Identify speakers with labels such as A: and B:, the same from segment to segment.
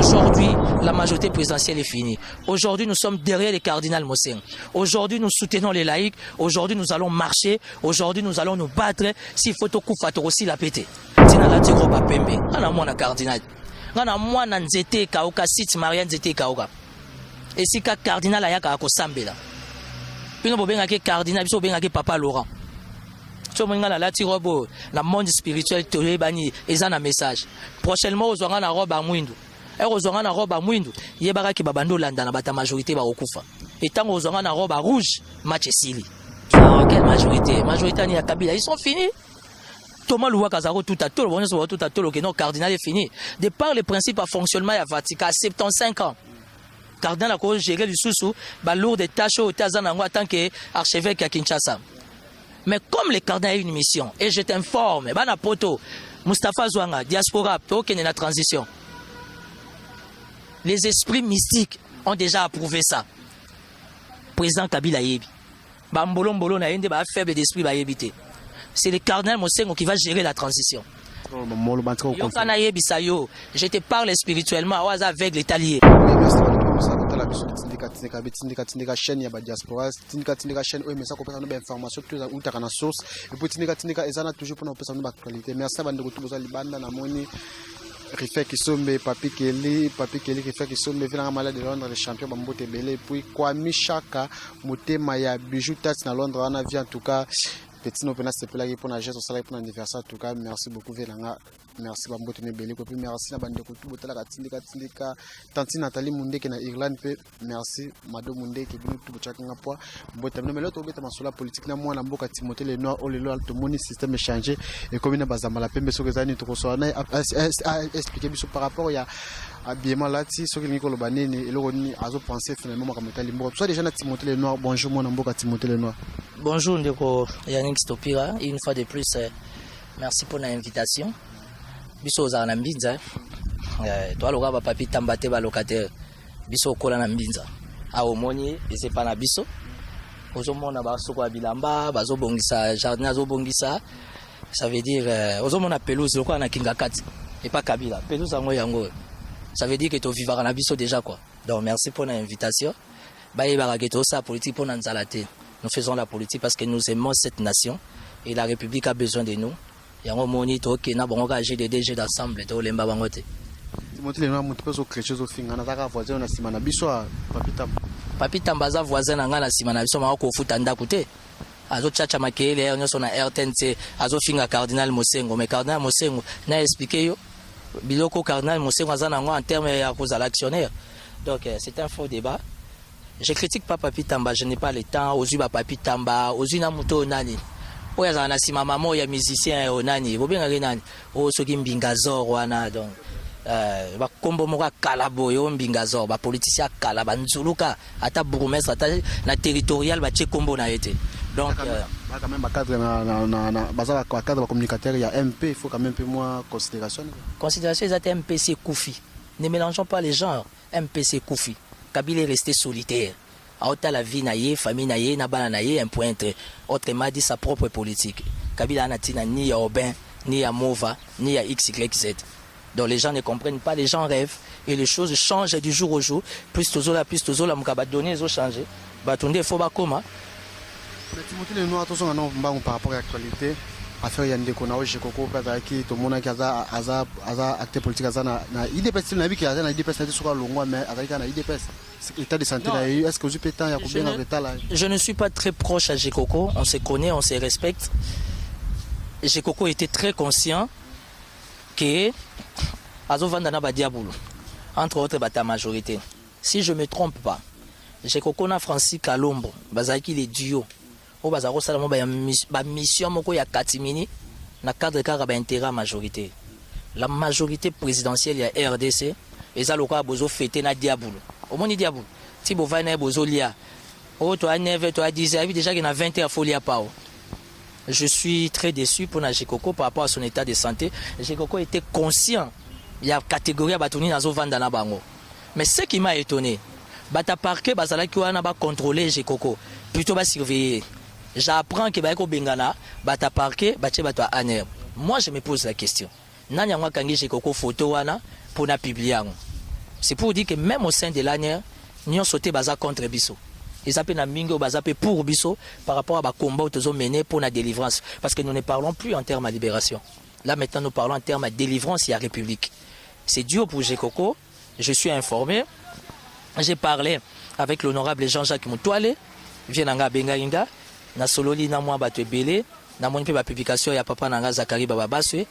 A: Aujourd'hui, la majorité présidentielle est finie. Aujourd'hui, nous sommes derrière les cardinals Mosseng. Aujourd'hui, nous soutenons les laïcs. Aujourd'hui, nous allons marcher. Aujourd'hui, nous allons nous battre. S'il faut tout coup, aussi la péter. Tina la tigro ba pembe. Ana mwana cardinal. Ana mwana nzete kauka site Maria nzete kauka. Et si ka cardinal ayaka ko sambela. Pino bobenga ke cardinal biso bobenga ke papa Laurent. So mwenga la tirobo la monde spirituel tolé bani ezana message. Prochainement ozonga na roba mwindu. Ozonga na roba mwindu yebaka ki babando landa na bata majorité ba okufa. Et tant ozonga na roba rouge match esili. Quelle majorité? Majorité ni ya Kabila, ils sont finis. Thomas Louwa Kazaro tout à tout, bon tout à tout, le cardinal est fini. De par le principe à fonctionnement à Vatican à 75 ans. Cardinal a quoi gérer le sous-sous, bah lourd des tâches au Tazanango en tant qu'archevêque à Kinshasa. Mais comme le cardinal a une mission, et je t'informe, Bana Poto, Mustafa Zouanga, diaspora, aucune la transition. Les esprits mystiques ont déjà approuvé ça. Président Kabila Yebi. Bambolo na yende ba faible d'esprit ba yebité. C'est le cardinal Mosengo qui va gérer la transition. Je te parle spirituellement, ou avec les taliers.
B: Rifé Kisombe, Papi Kelly, Rifé Kisombe, Vilanga Malade de Londres, le champion Bambote Belé, puis Kwame Chaka, Motema ya Bijou Tats na Londres, on a vu en tout cas, petit no pena c'est pour la geste au salaire pour l'anniversaire, en tout cas, merci beaucoup Vilanga, merci Bambote Belé, puis merci na bande kutu botala katindika, tanti Nathalie Munde qui na Irlande, merci Mado Munde qui venu tout botaka ngapwa, Mbote mais l'autre obeta masula politique na moi na mboka Timothée le noir, o le lo alto moni système échangé et comme na bazamala pembe so kezani to so na expliquer biso par rapport ya habillement là si ce que Nicolas Banini et l'oni azo penser finalement comme tel limbo soit déjà na Timothée le noir bonjour mon mboka Timothée le noir
A: bonjour ndeko Yannick Stopira une fois de plus merci pour l'invitation biso za na mbinza toi loka ba papi tambate ba locataire biso kola na mbinza a omoni et c'est pas na biso ozomona ba soko ya bilamba bazo bongisa jardin azo bongisa ça veut dire ozomona pelouse lokwa na kingakati et pas Kabila pelouse yango ça veut dire que tu vivras na biso déjà quoi. Donc merci pour l'invitation. Ça politique pour Nanzalate. Nous faisons la politique parce que nous aimons cette nation et la République a besoin de nous. Et on monite que na bonga j'ai des DG d'ensemble to lemba bangote.
B: Timothée le noir mutpezo crechezo finga na taka voisin na simana biso
A: papi tambaza voisin na ngana simana biso ma ko futa ndako te. Azo chacha makele on na RTNC azo finga cardinal Mosengo mais cardinal Mosengo na expliqué yo biloko cardinal Mosengo azana en termes ya cause l'actionnaire. Donc c'est un faux débat. Je critique pas Papi Tamba, je n'ai pas le temps aux yeux Papi Tamba, aux yeux na muto nani. Oya za na sima mamo ya musicien onani, bobenga nani. O soki mbingazor wana donc ba kombo moka kalabo yo mbingazor, ba politicien kalaba nzuluka ata bourgmestre ata na territorial ba che kombo na été. Donc
B: quand même cadre na cadre communicateur il y a MP, il faut quand même un peu moins considération.
A: Considération ils MPC Koufi. Ne mélangeons pas les genres. MPC Koufi. Kabila est resté solitaire. Aota la vie naïe, famille naïe, nabana naïe, un point entre. Autrement dit sa propre politique. Kabila n'a ni à Aubin, ni à Mova, ni à XYZ. Donc les gens ne comprennent pas, les gens rêvent et les choses changent du jour au jour. Plus tozola mukaba donner ils ont changé. Batunde faut ba koma.
B: Mais Timothée le noir attention par rapport à l'actualité. Affaire yande kona oje koko pata ki to mona ki aza acteur politique aza na IDPS na bi ki aza na IDPS na soka longwa mais azalika na IDPS état de santé là est-ce que vous pétant ya combien en état là. Je
A: ne suis pas très proche à Jekoko, on se connaît, on se respecte. Jekoko était très conscient que azo vandana ba diabolo entre autres bata majorité. Si je me trompe pas, Jekoko na Francis Kalombo bazaki les duos bazaro salamo ba mission moko ya katimini na cadre kaka ba intérêt majorité. La majorité présidentielle ya RDC eza loka bozo fêter na diabolo. Omoni diabolo. Ti bo va na bozo lia. O to a 9 to a 10 a déjà qu'il na 20 à folia pao. Je suis très déçu pour Jekoko par rapport à son état de santé. Jekoko était conscient il y a catégorie batoni nazo vanda na bango. Mais ce qui m'a étonné, bata parquet bazala ki wana ba contrôler Jekoko, plutôt ba surveiller. J'apprends que Baeko Bengana, Bata Parke, Bache Bata Aner. Moi, je me pose la question. Nanya Kangi Jekoko photo wana pour na publier. C'est pour dire que même au sein de l'année, nous avons sauté baza contre Bisso. Ils appellent na mingo baza pour Bisso par rapport à la combat que nous avons mené pour la délivrance. Parce que nous ne parlons plus en termes de libération. Là maintenant nous parlons en termes de délivrance et à République. C'est dur pour Jekoko. Je suis informé. J'ai parlé avec l'honorable Jean-Jacques Moutouale. Vient nanga bengainga. Na sololi na moi bato ebele. Na moni pe ba publication ya papa nanga Zakari Bababaswe.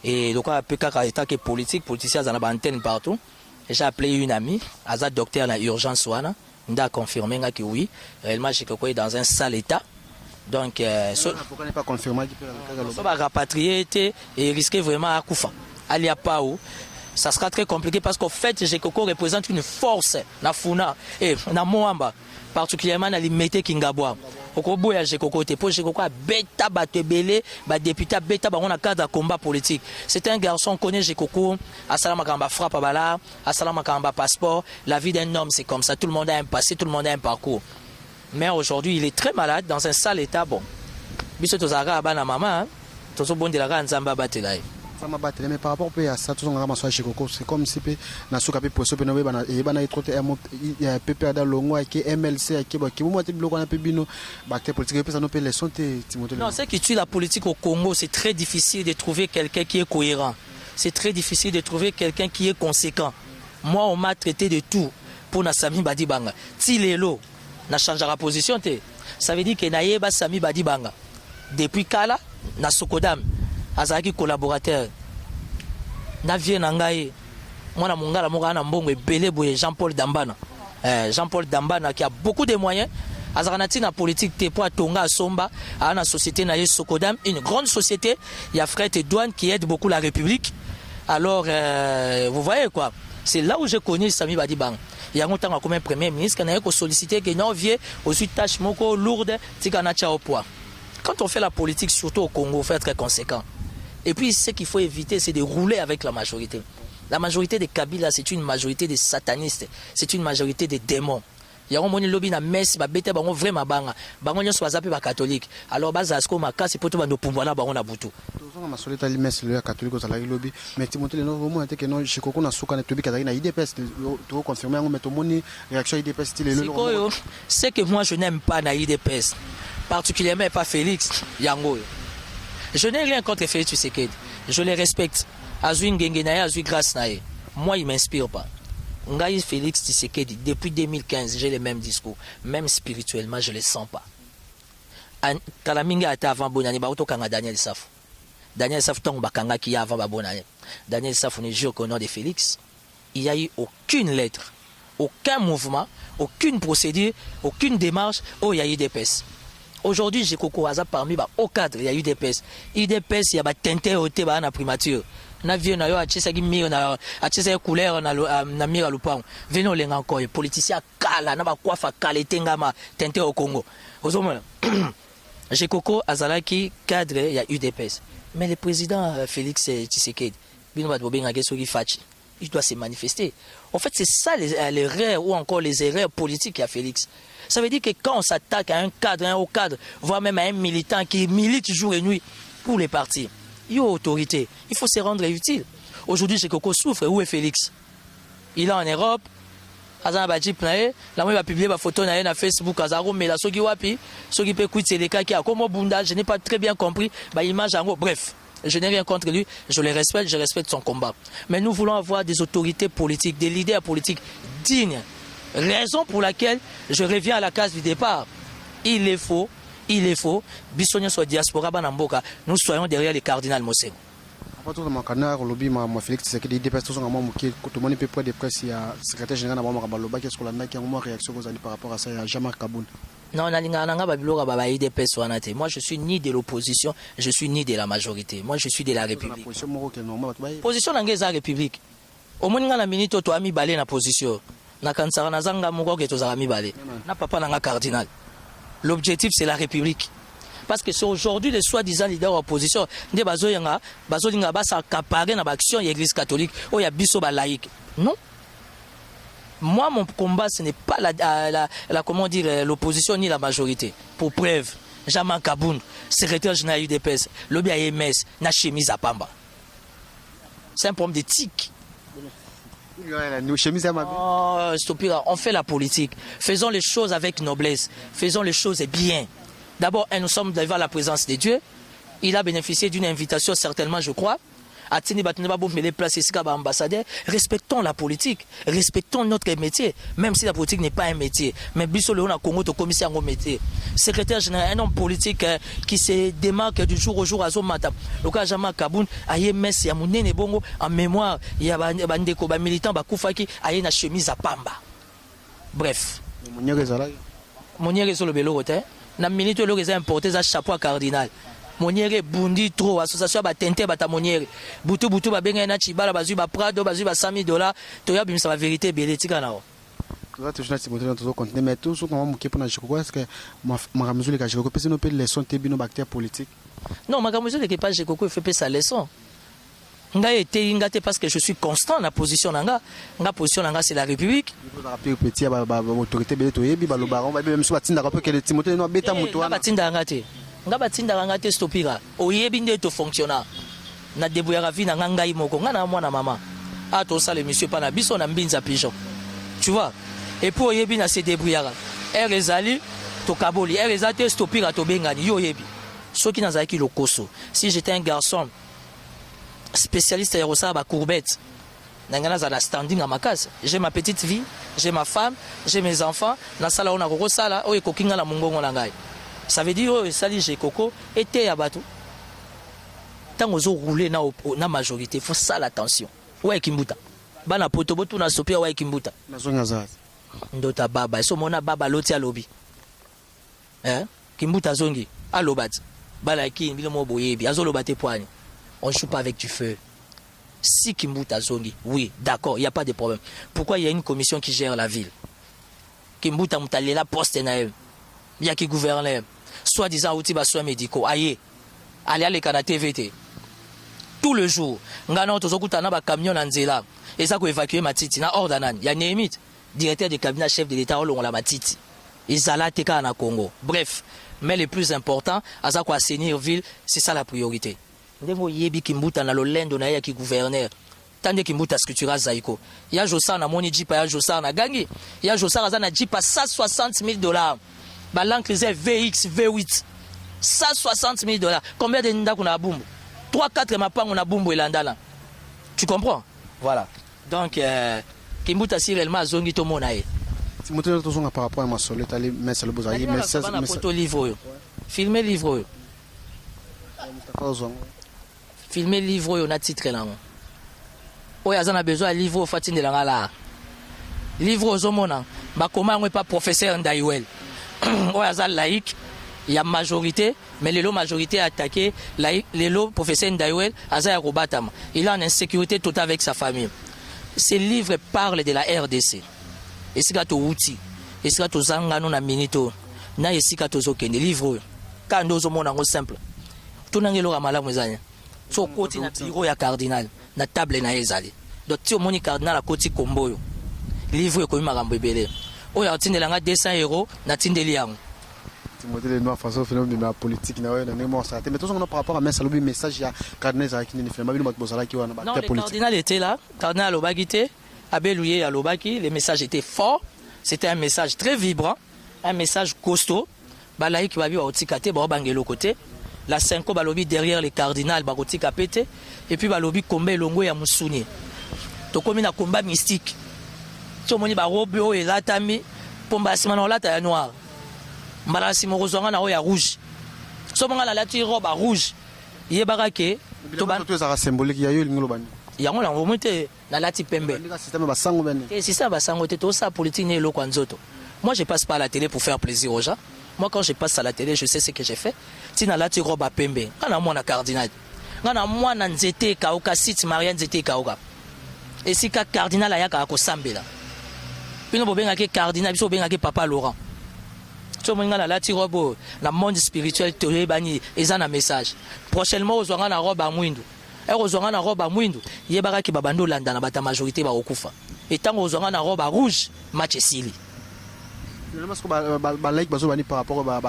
A: Et donc à PK état que politicien dans la antenne partout. J'ai appelé une amie, Azad docteur dans l'urgence wana. On a confirmé que oui, réellement Jekoko est dans un sale état. Donc
B: pourquoi n'est pas confirmé
A: ça va rapatrier et risquer vraiment à Koufa. Ali Apao. Ça sera très compliqué parce qu'en fait, Jekoko représente une force na Funa et na Moamba, particulièrement dans l'Imete Kingabwa. Okobo ya Jekoko te po Jekoko a beta batebele ba député beta ba on a cadre de combat politique. C'est un garçon connaît Jekoko, Assalama Kamba frappe à bala, Assalama Kamba passeport. La vie d'un homme c'est comme ça, tout le monde a un passé, tout le monde a un parcours. Mais aujourd'hui, il est très malade dans un sale état bon. Biso tozaka bana maman, tozo bondela nzamba batela.
B: Mais par rapport à ça, c'est comme si na suka pe poso pe no bana e bana trop ya PP da longo ki MLC ki ba ki mo te bloko na pe bino ba te politique pe ça no pe les sont Timothée.
A: Non, c'est qui tue la politique au Congo, c'est très difficile de trouver quelqu'un qui est cohérent. C'est très difficile de trouver quelqu'un qui est conséquent. Moi on m'a traité de tout pour na Sami Badibanga. Ti lelo na changera position te. Ça veut dire que na yeba Sami Badibanga. Depuis Kala na Sokodam azaki collaborateur na vie na ngai mwana mongala moko ana mbongo ebele boye Jean-Paul Dambana Jean-Paul Dambana qui a beaucoup de moyens azanati na politique te pour tonga somba à na société na Sokodam, une grande société, il y a fret et douane qui aide beaucoup la République. Alors vous voyez quoi, c'est là où je connais Sami Badibang. Il y a longtemps comme un premier ministre qui a sollicité que non vieux aux tâches moko lourdes tika cha au poids. Quand on fait la politique surtout au Congo, il faut être très conséquent. Et puis, ce qu'il faut éviter, c'est de rouler avec la majorité. La majorité des Kabila, c'est une majorité de satanistes. C'est une majorité de démons. Il y a un monde lobby na messe, ba bete bango vraiment banga. Bango nyo soit zappé ba catholique. Alors bazasko maka c'est pour tout bando pouvoir na bango na butu.
B: Tozo na masoleta li messe le catholique au salari lobby. Mais Timothée no vraiment que non Jekoko na suka na tobi kadari na IDPS to confirmer ngo meto moni réaction IDPS style le.
A: C'est que moi je n'aime pas na IDPS. Particulièrement pas Félix Yango. Je n'ai rien contre Félix Tshisekedi. Je les respecte. Azui Ngengenaye, Azui Grâce Naye. Moi, il ne m'inspire pas. Ngaï Félix Tshisekedi, depuis 2015, j'ai le même discours. Même spirituellement, je ne le sens pas. Kalaminga était avant Bonani, Baoto Kanga Daniel Safou. Daniel Safou, tant Bakanga qui est avant Bonani. Daniel Safou ne jure qu'au nom de Félix. Il n'y a eu aucune lettre, aucun mouvement, aucune procédure, aucune démarche où il y a eu des pèses. Aujourd'hui, j'ai Jekoko parmi au cadre, il y a eu des pèses. IDPS, il y a tenté au thé na primature. Na vie na yo achisa gi mire na achisa couleur na mire lupang. Venons les encore les politiciens kala na ba kwafa kala tengama tenté au Congo. Ozomona. Jekoko azalaki cadre, il y a eu des pèses. Mais le président Félix Tshisekedi, bino ba bobenga ke soki fachi. Il doit se manifester. En fait, c'est ça les erreurs ou encore les erreurs politiques à Félix. Ça veut dire que quand on s'attaque à un cadre, un haut cadre, voire même à un militant qui milite jour et nuit pour les partis, il y a autorité. Il faut se rendre utile. Aujourd'hui, Jekoko souffre. Où est Félix? Il est en Europe. Azan Badjip nae, la moi va publier ma photo na Facebook Azaro mais la soki wapi, soki peut quitter les cas qui a comme Bunda, je n'ai pas très bien compris ba image en gros. Bref, je n'ai rien contre lui, je le respecte, je respecte son combat. Mais nous voulons avoir des autorités politiques, des leaders politiques dignes. Raison pour laquelle je reviens à la case du départ. Il est faux, Bissonio soit diaspora banamboka, nous soyons derrière les cardinals Mosengo.
B: Après tout, canard, lobby, Félix Tshisekedi, des personnes à moi qui tout le monde peut près de presse, il y a secrétaire général à Baloba qui est ce qu'on a qui a une réaction par rapport à ça, il y a Jean-Marc Kaboun.
A: Non, moi je suis ni de l'opposition, je suis ni de la majorité. Moi je suis de la République. Position dans la République. Au moins, on a minute, tu as mis balé dans la position. Na kansara na zanga moko ke tozala mibale na papa nanga cardinal. L'objectif c'est la République. Parce que c'est aujourd'hui les soi-disant leaders opposition nde bazolinga basa accaparer na action de l'église catholique ou ya biso ba laïque. Non. Moi mon combat ce n'est pas la comment dire l'opposition ni la majorité. Pour preuve, Jean-Marc Kaboun, secrétaire général UDPS, lobby AMS na chemise à pamba. C'est un problème d'éthique. Oh, Stopira, on fait la politique. Faisons les choses avec noblesse. Faisons les choses bien. D'abord, nous sommes devant la présence de Dieu. Il a bénéficié d'une invitation, certainement, je crois. Respectons la politique, respectons notre métier, même si la politique n'est pas un métier. Mais Bissolo a Congo to commissaire au métier. Secrétaire général, un homme politique qui se démarque du jour au jour à Zomata. Le cas Jama Kaboun, aye Messi, Amounene Bongo, en mémoire, il y a Bandeko, militant, Bakoufaki, aye na chemise à Pamba. Bref. Monier sur le vélo, na minute le réserve importé à chapeau cardinal. Moniere bundi trop association ba tente bata moniere butu ba benga na chibala bazu ba prado bazu ba $100,000 to ya bimisa la vérité beletika nao
B: toi tu joues Timothée dans continuer mais tout ce qu'on va moquer pour na jiko est-ce que makamuzuli ka jiko pese no pe leçon te bino bactère politique
A: non makamuzuli ke pas jiko il fait pas sa leçon nga été ngate parce que je suis constant na position nga position nga c'est la République
B: il faut rappeler petit ba autorité bele to yebi ba lo baron ba même so batinda rapport que Timothée no beta muto
A: wana batinda ngate nga batinda ngate Stopira oyebi nde to fonctionnaire na debouyaka vi na ngai moko nga na mwana mama a to ça le monsieur pa na biso na mbinza pigeon tu vois et pour oyebi na se débrouillera ezali to kaboli ezate Stopira to bengani yo yebi soki nazaki lokoso si j'étais un garçon spécialiste à Rosa ba courbette nangana za standing à ma case j'ai ma petite vie j'ai ma femme j'ai mes enfants na sala ona koko sala o ekokinga na mungongo na ngai ça veut dire que sali j'ai coco était à bateau tant aux rouler na majorité faut ça l'attention ouais kimbuta bana poto botu na sopia ouais kimbuta
B: na zonga za
A: ndota baba so mona baba loti à lobby kimbuta zongi à lobati bala ki mbilo mo boyebi azolo bate poigne on joue pas avec du feu. Si Kimbuta zongi, oui, d'accord, il n'y a pas de problème. Pourquoi il y a une commission qui gère la ville? Kimbuta Mutalela poste naïm. Il y a qui gouverne. Soit disant outils soins médicaux. Aïe, allez à l'écran TVT. Tout le jour, ngana tozokuta na ba camion nanzela. Et ça ko évacuer matiti na ordanan. Il y a Némit, directeur du cabinet chef de l'État on la matiti. Izala teka na Congo. Bref, mais le plus important, à ça ko assainir ville, c'est ça la priorité. Ndemo yebi Kimbuta na lolendo na ya ki gouverneur tande Kimbuta scriptura zaiko ya Josa na moni jipa ya Josa na gangi ya Josa za na jipa $160,000 balank les VX V8 $160,000 combien de ndako na bumbu 3-4 mapango na bumbu elandala tu comprends voilà donc Kimbuta si réellement zongi to mona e
B: Timothée to zonga par rapport à ma solette aller mettre le bozaï mais ça
A: photo livre filmer livre filmer livre on a titre là oya zana besoin livre fatine la ngala livre ozomona ba comment on pas professeur Ndaiwel oya za laïque il y a majorité mais les lots majorité attaqué laïque les lots professeur Ndaiwel aza ya kobatama il a une insécurité totale avec sa famille. Ces livres parlent de la RDC et sika to outil et sika to zangano na minito na esika to zokende livre quand ozomona ngo simple tunangelo kamala mwezanya so koti na bureau ya cardinal na table na ezali donc ti omoni cardinal a koti komboyo livre ko makambo ebele oyo atindela nga €200 na tindeli yango
B: Timothée le noir façon phénomène de la politique na na nemo ça mais tout ça par rapport à message message ya cardinal za ki ni finalement bino bozala ki wana ba politique.
A: Le cardinal était là, cardinal Lobagité abelouye à Lobaki, le message était fort, c'était un message très vibrant, un message costaud balaï ki babi wa otikate ba bangelo côté. La 5 balobi derrière les cardinals bakoti kapete et puis balobi komba elongo ya musuni to komi na combat mystique to moni ba robe o elatami pomba simana olata ya noir mbala simo kozonga na o ya rouge so manga la lati robe rouge yebaka ke
B: to ba to za symbolique ya yo lingolo bani
A: yango la remonte na lati pembe
B: système ba sango bani
A: et système ba sango te to sa politique ne lo kwanzoto. Moi je passe pas à la télé pour faire plaisir aux gens. Moi, quand je passe à la télé, je sais ce que j'ai fait. Si na lati roba pembe, kana mwana cardinal. Kana mwana nzete kauka site Marianne nzete kauka. Et si ka cardinal ayaka ko sambela. Pino bobenga ke cardinal, biso bobenga ke papa Laurent. So mwenga na lati robo na monde spirituel tolé bani ezana message. Prochainement ozwanga na roba mwindu. Ozwanga na roba mwindu, yebaka ki babando landa na bata majorité ba okufa. Et tant ozwanga na roba rouge, match esili.
B: Parce que ba like bazo bani par rapport ba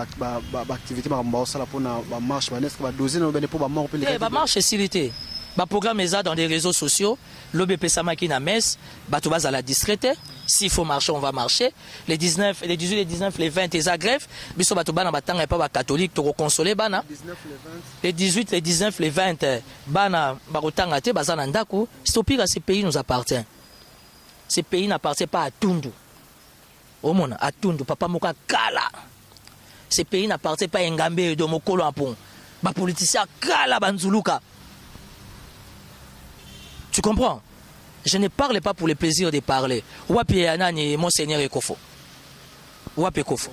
B: activité ba mbao sala pour na ba marche ba neske ba doser no bene pour ba mort pour les
A: ba marche silité Ba programme ça dans des réseaux sociaux, l'OBP Samaki na messe, bato base à la discrété. S'il faut marcher, on va marcher. Les 19, les 18, les 19, les 20, les agrèves. Biso bato bana batanga pas ba catholique, to consoler bana. Les 18, les 19, les 20, bana barotanga te bazana ndako. Stopira, ces pays nous appartient. Ces pays n'appartiennent pas à Tundu. Au monde, à Tundu, papa moka kala. Ces pays n'appartiennent pas à Ngambe et Domokolo Ampon. Ba politicien kala banzuluka. Tu comprends? Je ne parle pas pour le plaisir de parler. Wapi Anani, Monseigneur Ekofo. Wapi Ekofo.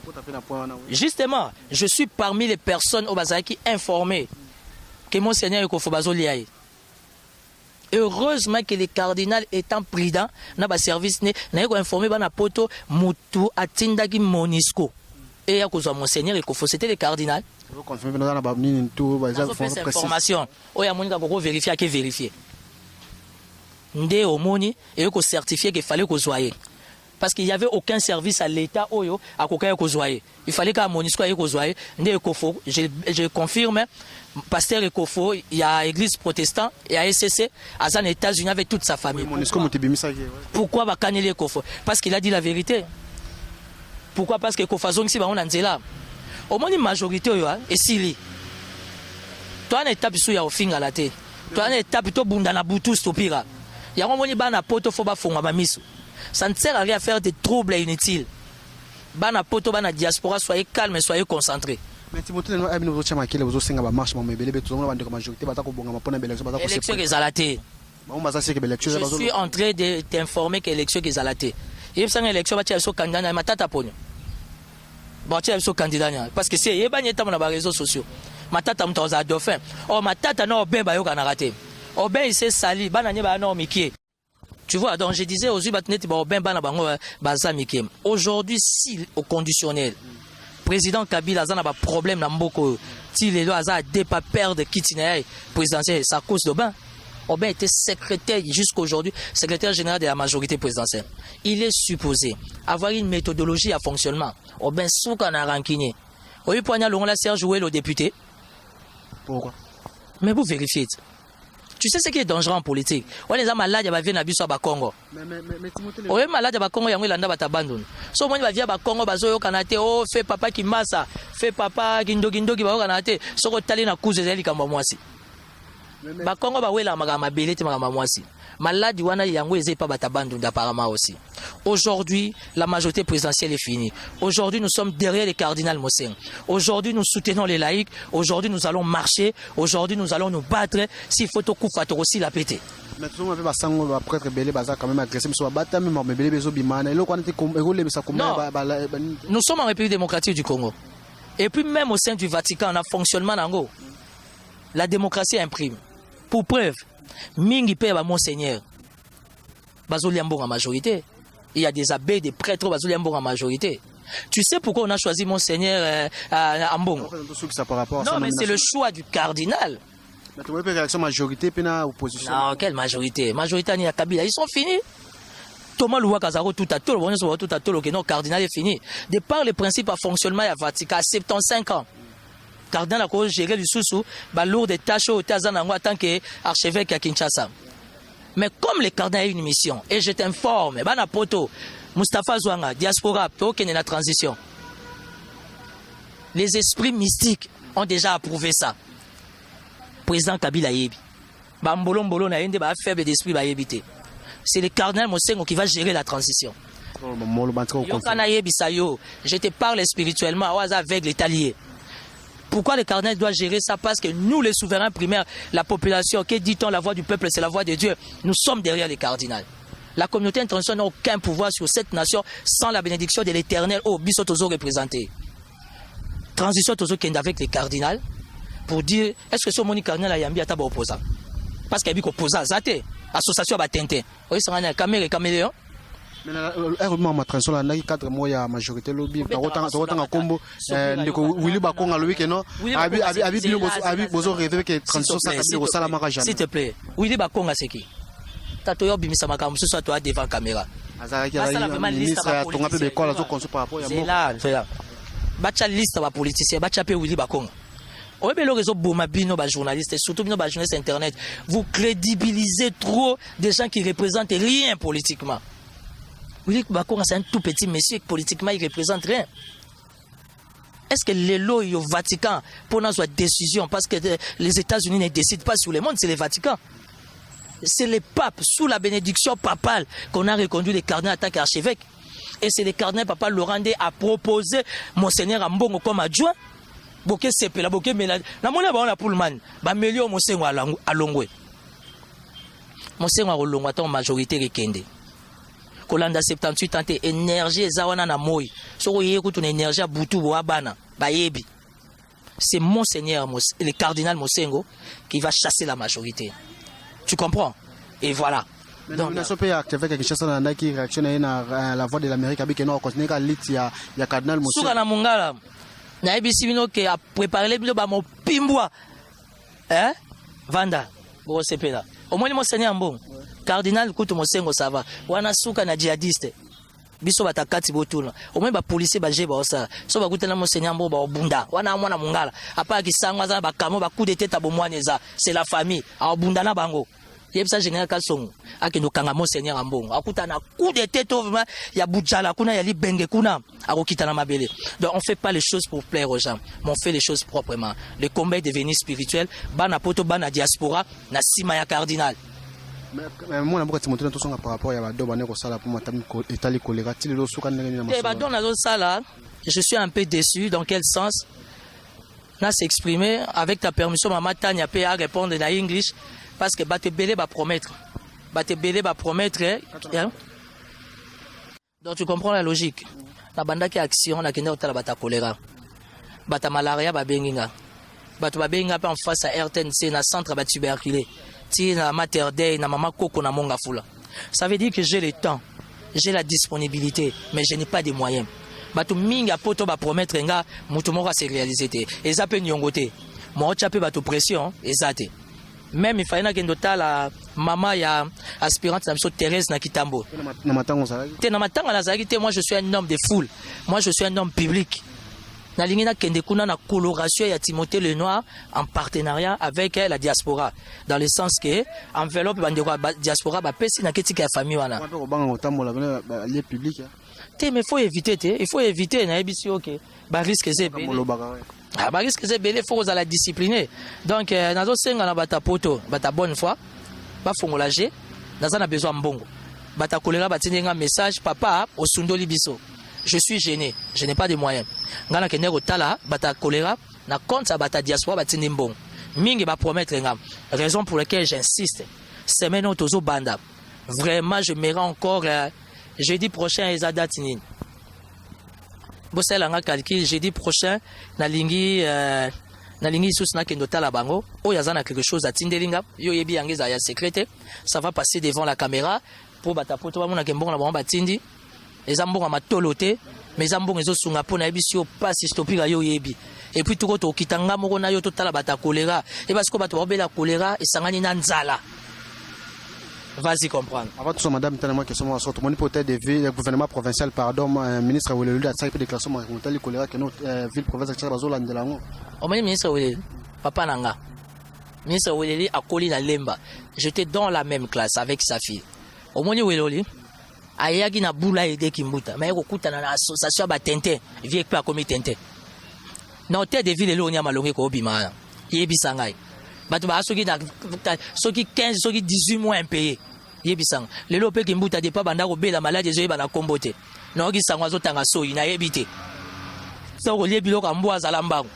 A: Justement, je suis parmi les personnes au Bazar qui informées que Monseigneur Ekofo Bazoliaï. Heureusement que les cardinaux étant prudents, n'a pas service n'a informé bana poto mutu atindaki Monisco. Et à cause de Monseigneur Ekofo, c'était les cardinaux.
B: Vous confirmez dans la babine tout bazar
A: information. Oya monika ko vérifier que vérifier. Ndé omoni et ko certifier qu'il fallait qu'on soit. Parce qu'il n'y avait aucun service à l'État oyo à koka ko soit. Il fallait qu'à Monisco ait ko soit. Ndé Ekofo, je confirme, pasteur Ekofo, il y a église protestante, il y a SCC, à les États-Unis avec toute sa famille. Pourquoi va canner Ekofo? Parce qu'il a dit la vérité. Pourquoi? Parce que Ekofo zong si ba on anzela. Au moins une majorité et si toi on est étape sous ya ofinga la té. Toi on est étape to bunda na butu stopira. Ya on moni bana poto fo ba fonga ba misu. Ça ne sert à rien à faire des troubles inutiles. Bana poto bana diaspora, soyez calme et soyez concentrés.
B: Mais Timothée no abino zo chama kele zo senga ba marche mo mebele beto zo bande ko majorité bata ko bonga ma pona élection bata ko
A: élection ezalaté. Je suis en train de t'informer que l'élection ezalaté. Il y a une élection ba so candidat na matata ponyo. Bon tu es so candidat parce que c'est yeba nyeta na ba réseaux sociaux. Matata mtoza dauphin. Oh matata no beba yo kana raté. Oben il s'est sali bana nyeba na mikie. Tu vois, donc je disais aux aujourd'hui, si au conditionnel, président Kabila a un problème dans Mboko, s'il est là, il pas perdre Kitinaï, présidentiel, sa cause de bain. Oben était secrétaire jusqu'à aujourd'hui, secrétaire général de la majorité présidentielle. Il est supposé avoir une méthodologie à fonctionnement. Oben souka na rancunier. Au point où la Serge jouer le député.
B: Pourquoi?
A: Mais vous vérifiez. Tu sais ce qui est dangereux en politique. On est malade, il va venir à Congo. On est malade à Congo, il y a un abandon. So on va venir à Congo, bazo kanate, oh fait papa qui massa, fait papa gindo qui va kanate. So ko tali na kuze zeli kamba mwasi. Ba Congo ba wela magama belete magama mwasi. Malade wana yango eze pa batabandon apparemment aussi. Aujourd'hui, la majorité présidentielle est finie. Aujourd'hui, nous sommes derrière les cardinals Mosseng. Aujourd'hui, nous soutenons les laïcs. Aujourd'hui, nous allons marcher. Aujourd'hui, nous allons nous battre. S'il faut tout coup, aussi la péter. Nous sommes en République démocratique du Congo. Et puis même au sein du Vatican, on a fonctionnement d'ango. La démocratie imprime. Pour preuve, Mingi Peba Monseigneur. Bazoliambo en majorité. Il y a des abbés, des prêtres Bazoliambo en majorité. Tu sais pourquoi on a choisi Monseigneur Ambongo? Non, mais c'est le choix du cardinal. Non, quelle majorité? Majorité ni à Kabila, ils sont finis. Thomas Loua Kazaro tout à tout, le non, cardinal est fini. De par le principe à fonctionnement à Vatican à 75 ans. Cardinal a cause géré du sous-sous, lourd des tâches au Tazanango en tant qu'archevêque à Kinshasa. Mais comme le cardinal a une mission, et je t'informe, Bana Poto, Mustafa Zouanga, diaspora, aucune la transition. Les esprits mystiques ont déjà approuvé ça. Président Kabila Yebi. Bambolo na yende ba faible d'esprit ba yebité. C'est le cardinal Mosengo qui va gérer la transition. Je te parle spirituellement, avec les taliers. Pourquoi le cardinal doit gérer ça? Parce que nous, les souverains primaires, la population, que dit-on, la voix du peuple, c'est la voix de Dieu. Nous sommes derrière les cardinals. La communauté internationale n'a aucun pouvoir sur cette nation sans la bénédiction de l'Éternel. Oh, Bissot Tozo représenté. Transition Tozo Kenda avec les cardinals pour dire est-ce que ce moni cardinal a yambi à taba opposant? Parce qu'il y a beaucoup opposant. Zate, association à Tintin. Oui, c'est un caméra et caméléon.
B: Mais ma transition là, n'a quatre mois ya majorité lobby. Autant combo. Willy Bakonga le week-end non. Abi bozo rêver que transition ça casse au salamara jamais.
A: S'il te plaît, Willy Bakonga c'est qui? Tatoyo bimisa makamu ce soit toi devant caméra.
B: Ministre a ton appel de quoi la zo conçu par rapport à moi.
A: C'est là. Bacha liste ba politicien, bacha pe Willy Bakonga. Oui, mais le réseau Boumabino, journaliste, surtout nos journalistes internet, vous crédibilisez trop des gens qui représentent rien politiquement. Willy Bakora, c'est un tout petit monsieur, politiquement, il ne représente rien. Est-ce que les lois au Vatican pour notre décision, parce que les États-Unis ne décident pas sur le monde, c'est le Vatican. C'est le pape, sous la bénédiction papale, qu'on a reconduit les cardinaux en tant qu'archevêque. Et c'est le cardinal papa Laurent a proposé Monseigneur Ambongo comme adjoint. Boké sepela boké mela na mona ba on Pullman ba melio Monseigneur alongwe Monseigneur alongwa ta majorité rekende kolanda 78 ans énergie ezawana na moi soko yeko tuna énergie a butu bo abana ba yebi c'est Monseigneur le cardinal Mosengo qui va chasser la majorité, tu comprends, et voilà. Donc
B: la sope ya activé quelque chose na qui réactionne na la voix de l'Amérique avec no continuer ka lit ya cardinal Mosengo
A: suka na mungala na ebisi bino ke a préparer bino ba mo pimbwa vanda bo sepela au moins Monseigneur Mbongo cardinal kutu Mosengo ça va wana suka na djihadiste biso batakati botuna au moins ba policier ba jeba osa so ba kutana Monseigneur Mbongo ba bunda wana mwana mungala apa kisangwa za ba kamo ba coup de tête bo mwaneza c'est la famille a bunda na bango yebisa général Kasongo akendo kanga Monseigneur Mbongo akuta na coup de tête vraiment ya bujala kuna ya libenge kuna akokita na mabele. Donc on fait pas les choses pour plaire aux gens, mais on fait les choses proprement. Le combat est devenu spirituel, bana poto bana diaspora na sima ya cardinal.
B: Mais moi na beaucoup de temps par rapport à ba do bana ko sala pour matam ko etali choléra ti le suka na na
A: masala. Ba don na sala, je suis un peu déçu. Dans quel sens? Na s'exprimer avec ta permission maman Tania peut répondre en English. Parce que Bate Belé va promettre. Donc tu comprends la logique. La banda qui action, la kenda otala bata choléra. Bata malaria ba benginga. Bata ba benginga pa en face à RTNC na centre ba tuberculé. Ti na Mater Dei na mama koko na monga fula. Ça veut dire que j'ai le temps, j'ai la disponibilité, mais je n'ai pas de moyens. Batu minga poto ba promettre nga mutu moko se réaliser té. Eza pe nyongote. Mo chape batu pression, ezate. Même il fallait que la maman ya aspirante na Thérèse na Kitambo. Moi je suis un homme de foule. Moi je suis un homme public. Na lingina kende kuna na coloration ya Timothée Lenoir en partenariat avec la diaspora, dans le sens que enveloppe bandeko diaspora ba pesi na ketika ya famille wana. Mais il faut éviter na ebisi OK. Ba risque c'est ba risque c'est belé faut la discipliner. Donc nazo senga na bata poto bata bonne foi ba fongola G naza na besoin mbongo bata kolera batinga message papa osundoli biso je suis gêné, je n'ai pas de moyens ngana kende ko tala bata kolera na compte à bata diaspora batindi mbongo mingi ba promettre ngam, raison pour laquelle j'insiste semaine otozo banda vraiment je me rends encore jeudi prochain ezada tinini bosela nga calcul jeudi prochain na lingi sous na kendo tala bango o yazana quelque chose à tindelinga yo yebi yangeza ya secrétaire ça va passer devant la caméra pour batapoto ba mona kembonga na bango batindi ezambonga matolote mais ezambonga ezo sunga pona yebi si passe stopira yo yebi et puis tout ko kitanga moko na yo to tala bata choléra et parce que bato ba bela choléra esangani na nzala. Vas-y comprendre.
B: Avant tout ça, madame, tellement que sommes sur mon hypothèse de ville, le gouvernement provincial, pardon, ministre Willy a fait des déclarations contre les choléra que notre ville provinciale de Bazola de Lango.
A: Au moins, ministre Willy, papa Nanga, ministre Willy a collé la lemba. J'étais dans la même classe avec sa fille. Au moins, Willy, ayagi na bula ede kimbuta, mais okuta na association ba tente, vie pas comme tente. Na hôtel de ville lo nya malonge ko bima. Yebi sangai. Bato ba soki 15 soki 18 mois impayés yebisanga lelo pe kimbuta de pa banda ko bela malade zo yeba na kombote na oki sangwa zo tanga so ina yebite so ko lebi lo ka mbwa za lambango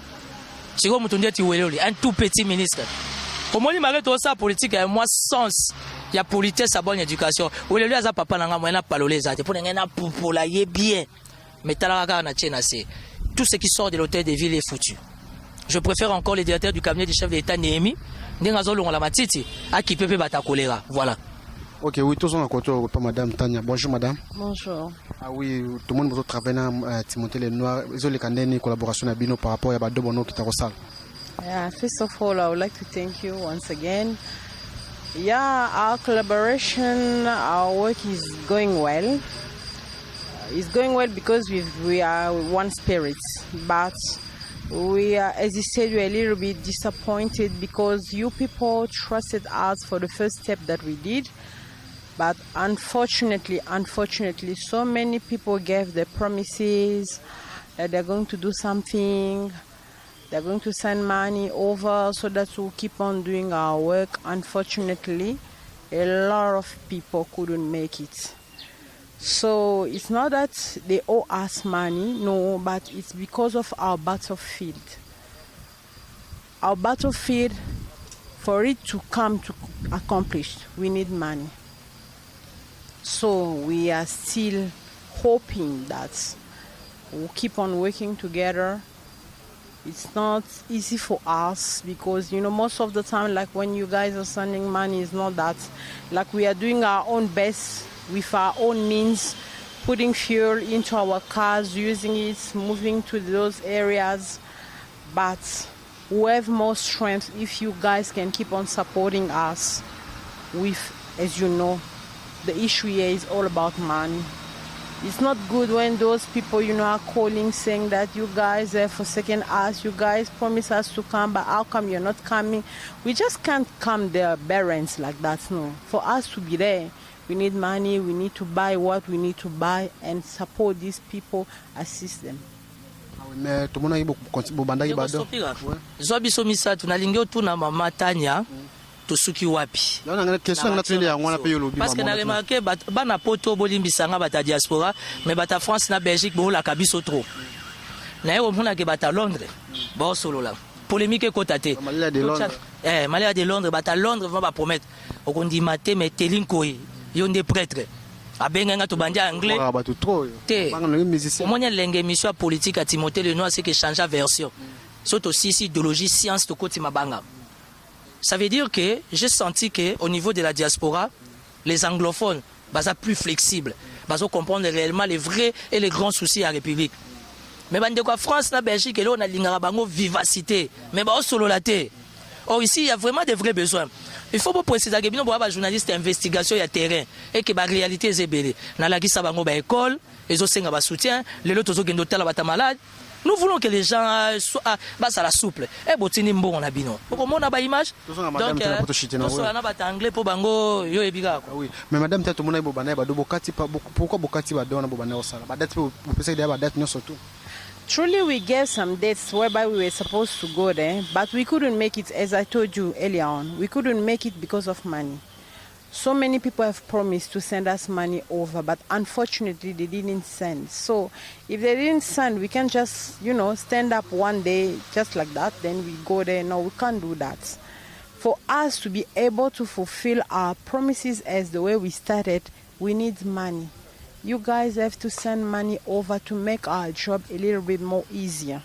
A: siko mutu ndeti weloli un tout petit ministre komoni mareto sa politique ya moi sens ya politesse sa bonne éducation weloli aza papa nanga moyena palole za te pona ngena popola ye bien mais talaka ka na tchena c'est tout ce qui sort de l'hôtel de ville est foutu. Je préfère encore le directeur du cabinet du chef de l'État Néhémie, Ndengazolo la matiti, à qui peut bata choléra. Voilà.
B: Ok, oui, tous on a côté madame Tania. Bonjour madame.
C: Bonjour.
B: Ah oui, tout le monde vous travaille à Timothée Lenoir. Ils ont les candidats collaboration à Bino par rapport à Bado Bono qui t'a salle.
C: Yeah, first of all, I would like to thank you once again. Yeah, our collaboration, our work is going well. It's going well because we are one spirit, but We are, as you said, we're a little bit disappointed because you people trusted us for the first step that we did. But unfortunately, so many people gave their promises that they're going to do something, they're going to send money over so that we'll keep on doing our work. Unfortunately, a lot of people couldn't make it. So it's not that they owe us money, no, but it's because of our battlefield. Our battlefield, for it to come to accomplish, we need money. So we are still hoping that we'll keep on working together. It's not easy for us because, you know, most of the time, like when you guys are sending money, it's not that, like we are doing our own best with our own means, putting fuel into our cars, using it, moving to those areas. But we have more strength if you guys can keep on supporting us with, as you know, the issue here is all about money. It's not good when those people, you know, are calling saying that you guys have forsaken us, you guys promised us to come, but how come you're not coming? We just can't come there barren like that, no. For us to be there, we need money, we need to buy what we need to buy and support these people, assist them.
B: Mais tout le monde a bado.
A: Zobiso misa tunalingi otuna mama Tanya tosuki wapi. Parce que na remarqué bana poto bolimbisanga bata diaspora mais bata France na Belgique bo la kabiso trop. Na yo mona ke bata Londres. Bo solo la. Polémique kotate.
B: Malais de Londres.
A: Malais de Londres bata Londres va promettre. Okondi maté mais telinkoyi. Yonde prêtre abenga to bandi anglais te omonya lenge mission politique à Timothée Lenoir c'est que changer version surtout aussi idéologie science to koti mabanga. Ça veut dire que j'ai senti que au niveau de la diaspora les anglophones baza plus flexibles baza comprendre réellement les vrais et les grands soucis à la République. Mais bande quoi France na Belgique et là on a lingara bango vivacité mais ba solo la té. Or ici il y a vraiment des vrais besoins. Il faut préciser que nous avons des journalistes d'investigation sur le terrain et que la réalité est belle. Dans la école, ils ont un soutien, les autres ont un hôtel à malade. Nous voulons que les gens soient à la souple. Et botini mbo on a bino. Comment on a ba image? Donc on a anglais pour bango yo ebiga.
B: Oui, mais madame tatu mona ibo bana ba do bokati pourquoi bokati ba do na bo bana osala. Ba date pour penser ba date nyoso tout.
C: Truly, we gave some dates whereby we were supposed to go there, but we couldn't make it, as I told you earlier on. We couldn't make it because of money. So many people have promised to send us money over, but unfortunately, they didn't send. So if they didn't send, we can't just, you know, stand up one day just like that, then we go there. No, we can't do that. For us to be able to fulfill our promises as the way we started, we need money. You guys have to send money over to make our job a little bit more easier.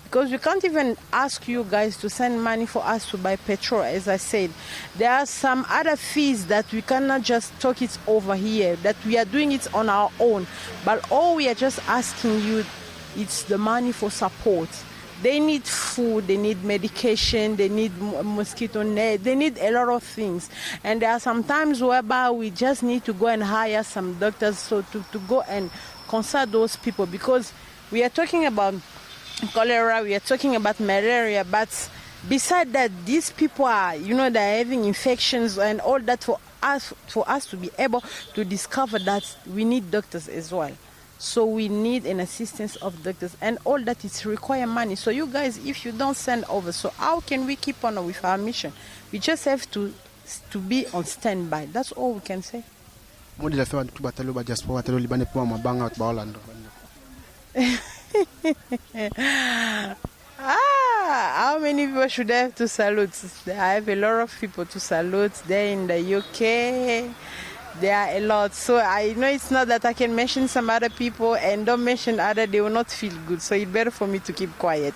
C: Because we can't even ask you guys to send money for us to buy petrol, as I said. There are some other fees that we cannot just talk it over here, that we are doing it on our own. But all we are just asking you, it's the money for support. They need food, they need medication, they need mosquito net, they need a lot of things. And there are some times whereby we just need to go and hire some doctors so to go and consult those people, because we are talking about cholera, we are talking about malaria, but beside that, these people are, you know, they're having infections and all that. For us to be able to discover that, we need doctors as well. So we need an assistance of doctors, and all that is require money. So you guys, if you don't send over, so how can we keep on with our mission? We just have to be on standby. That's all we can say. How many people should I have to salute? I have a lot of people to salute. They're in the UK. There are a lot. So I know it's not that I can mention some other people and don't mention other, they will not feel good. So it's better for me to keep quiet.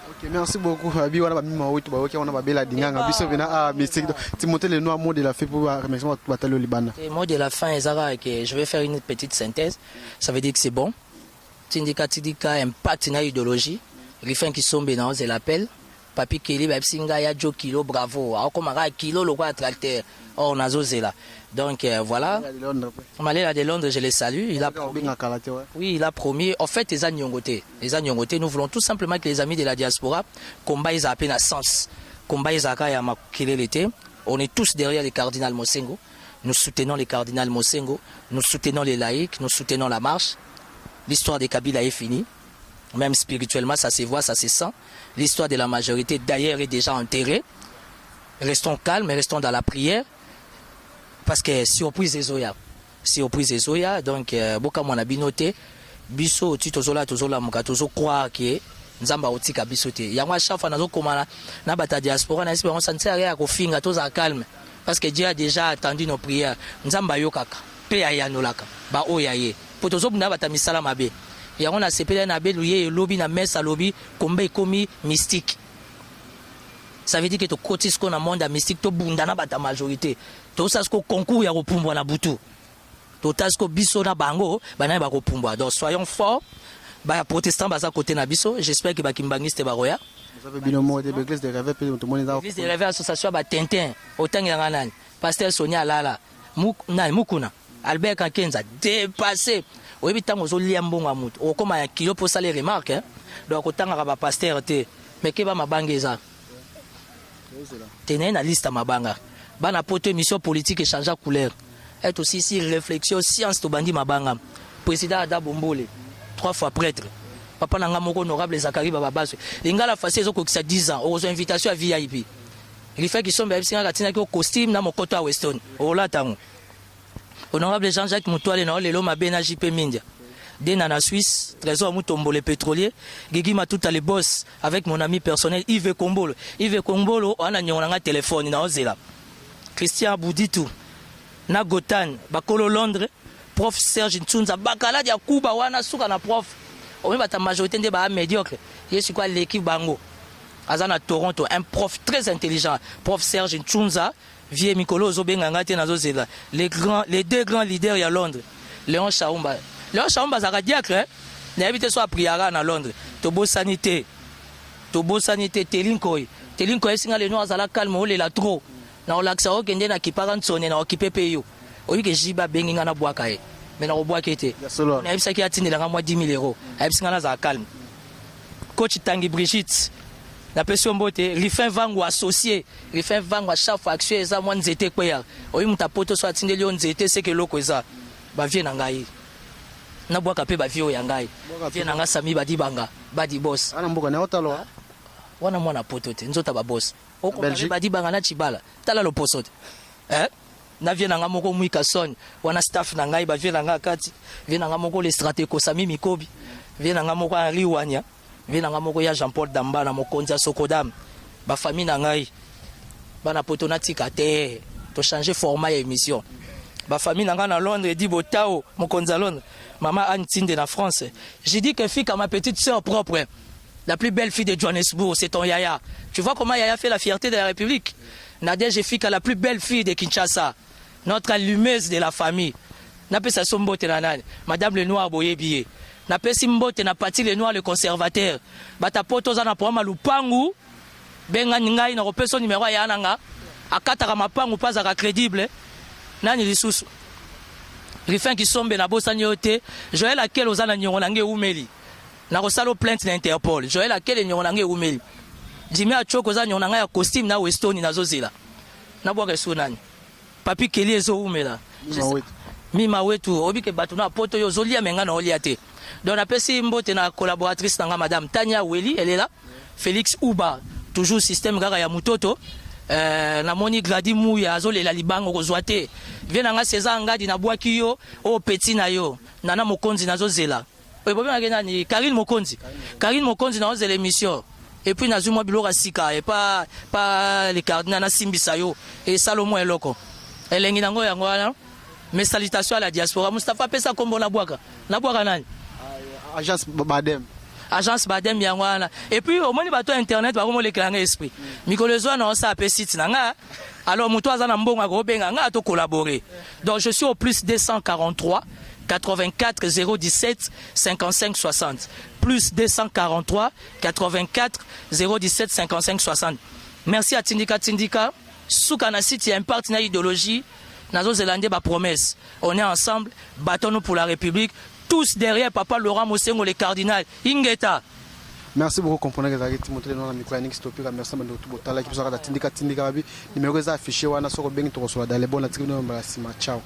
B: Okay, merci beaucoup. Abi wana ba mima wetu ba woke wana ba bela dinganga biso bina mystique Timothée Lenoir mot de la fin pour remerciement batalo libana.
A: Et mot de la fin ezara que je vais faire une petite synthèse. Ça veut dire que c'est bon. Tindika impact na idéologie. Rifin qui sombe dans l'appel. Papi Kelly babsinga ya jo kilo bravo akomaka kilo lokwa tracteur or nazozela. Donc voilà. Malela de Londres, je les salue. Il a promis. Oui, il a promis. En fait, les Anyongoté, nous voulons tout simplement que les amis de la diaspora combattent à peine à sens. Combattent à Kayama Kelelete. On est tous derrière les cardinals Mosengo. Nous soutenons les cardinals Mosengo. Nous soutenons les laïcs. Nous soutenons la marche. L'histoire des Kabila est finie. Même spirituellement, ça se voit, ça se sent. L'histoire de la majorité, d'ailleurs, est déjà enterrée. Restons calmes et restons dans la prière. Parce que surprise Ezoya. Donc, beaucoup mon abinoté. Biso, tu tozola, muka, tozo croire que Nzamba otika bisote. Yangwa chaque nazo komana na bata diaspora na espérance ça ne sert à rien ko finga toza calme. Parce que Dieu a déjà attendu nos prières. Nzamba yokaka. Pe ayanolaka. Ba oyaye. Potozo buna bata misala mabe. Yango na sepela na beluye lobby na messe lobby kombe komi mystique. Ça veut dire que tu cotises qu'on a monde mystique, tu bunda na bata majorité. Tu sais que concours ya kopumbwa na butu. Tu sais que biso na bango bana ba kopumbwa. Donc soyons forts. Ba protestants baza côté na biso, j'espère que ba kimbangiste ba roya.
B: Vous avez binomo de l'église de rêve puis tout le monde
A: l'église de rêve association ba Tintin, autant ya nani. Pasteur Sonia Lala, Mukuna, Albert Kankenza dépassé. Oui, bitango zo liambonga mutu. O koma ya kilo pour ça les remarques hein. Donc autant ba pasteur te mais ke ba mabangeza. Tenez une liste à mabanga. Bana poto émission politique et changer couleur. Est aussi si réflexion science to bandi mabanga. Président Ada Bombole 3 fois prêtre. Papa nanga moko honorable Zakari Bababaso. Lingala facile zo ko 10 ans. Aux invitations à VIP. Il fait qu'ils sont bien singa katina ko costume na mokoto à Weston. O la tango. Honorable Jean-Jacques Mutuale na lelo mabena JP Mindia. Dena na Suisse, Trésor Mutombo les pétroliers, Guigui Matuta les boss avec mon ami personnel Yves Kombolo. Yves Kombolo on a nyonanga téléphone na ozela. Christian Bouditou, na Gotan, Bakolo Londres, prof Serge Ntsunza, Bakala dia Kuba wana suka na prof. On va ta majorité de ba médiocre. Yesu quoi l'équipe bango. Azana Toronto, un prof très intelligent, prof Serge Ntsunza, Vie Mikolo Zobenganga te na zozela. Les deux grands leaders à Londres, Léon Chaumba. Léon Chaumba zaka diacre, na habité soit priara na Londres. Tobo sanité Telinkoy singa le noir zala calme ole la trop. Na olaksa okende na kipara ntsone na okipepe yo. Oyi ke jiba benginga na bwaka e. Mais na obwaka ete. Na ebisa ki atindela nga mwa 10 000 euros. Ebisinga na za calme. Coach Tangi Brigitte. Na pression mbote, Rifin Vango associé, Rifin Vango à chaque fois action eza mwa nzete kweya. Oyi mutapoto so atindeli on nzete seke loko eza. Ba vie na ngai. Na bwaka pe ba vie o ya ngai. Vie na nga Sami badi banga, badi boss.
B: Ana mboka na otalo.
A: Wana mwana poto te, nzota ba boss. Oko badi banga na chibala. Tala lo posote. Na vie na nga moko mwika son, wana staff na ngai ba vie na nga kati. Vie na nga moko le stratego Sami Mikobi. Vie na nga moko Henri Wanya. Vie na nga moko ya Jean-Paul Damba na mokonzi Sokodam. Ba famille na ngai. Bana poto na tika te. To changer format ya émission. Ba famille na nga na Londres dit Botao, mokonzi Londres. Maman Anne Tinde na France. J'ai dit que fille comme ma petite sœur propre. La plus belle fille de Johannesburg, c'est ton Yaya. Tu vois comment Yaya fait la fierté de la République. Nadia Jefika, la plus belle fille de Kinshasa. Notre allumeuse de la famille. Nape sa sombote nanane. Madame Lenoir Boyebiye. Nape simbote na pati Lenoir le conservateur. Bata poto za na poama lupangu. Benga ngai na repeso numéro ya nanga. Akataka mapangu pas à crédible. Nani lisusu. Rifin qui sombe na bosa nyote. Joël akel ozana nyongo nange umeli. Na kosalo plainte na Interpol. Joël akel nyongo nange umeli. Jimmy achoko za nyongo nanga ya costume na Weston na zozela. Na bwa kesu nani. Papi Kelly ezo umela. Mima wetu obike batu na poto yo zolia menga na olia te. Donc na pesi mbote na collaboratrice nanga madame Tania Weli, elle est là. Félix Ouba, toujours système gaga ya mutoto. Na moni Gladi Mouya azolela libango kozwate. Viens nga César ngadi na bwaki yo o petit na yo. Nana Mokonzi nazo zela. Oye bobe ngena ni Karine Mokonzi. Karine Mokonzi na ozela émission. Et puis nazu mwa biloko sika et pas les cardinals na simbisa yo et Salomon eloko. Elengi nango yango wana. Mes salutations à la diaspora. Mustafa pesa kombo na bwaka. Na bwaka nani?
B: Agence Badem.
A: Agence Badem yangwana. Et puis au moins bato internet ba komo le klanga esprit. Mikolezo na osa pe site nanga. Alors muto azana mbonga ko benga nga to collaborer. Donc je suis au plus 243 84 017 55 60 plus 243 84 017 55 60. Merci à Tindika. Soukana City, il y a un partenaire idéologie. Nazo Zélandais, promesse. On est ensemble, battons-nous pour la République. Tous derrière Papa Laurent Mosengo, les cardinals. Ingeta.
B: Merci beaucoup, comprenez que vous avez montré dans la micro-annexe topique. Merci beaucoup pour tout le temps. Qui peut Tindika. Numéro est affiché. On a sur le bien dans les bonnes activités. Ciao.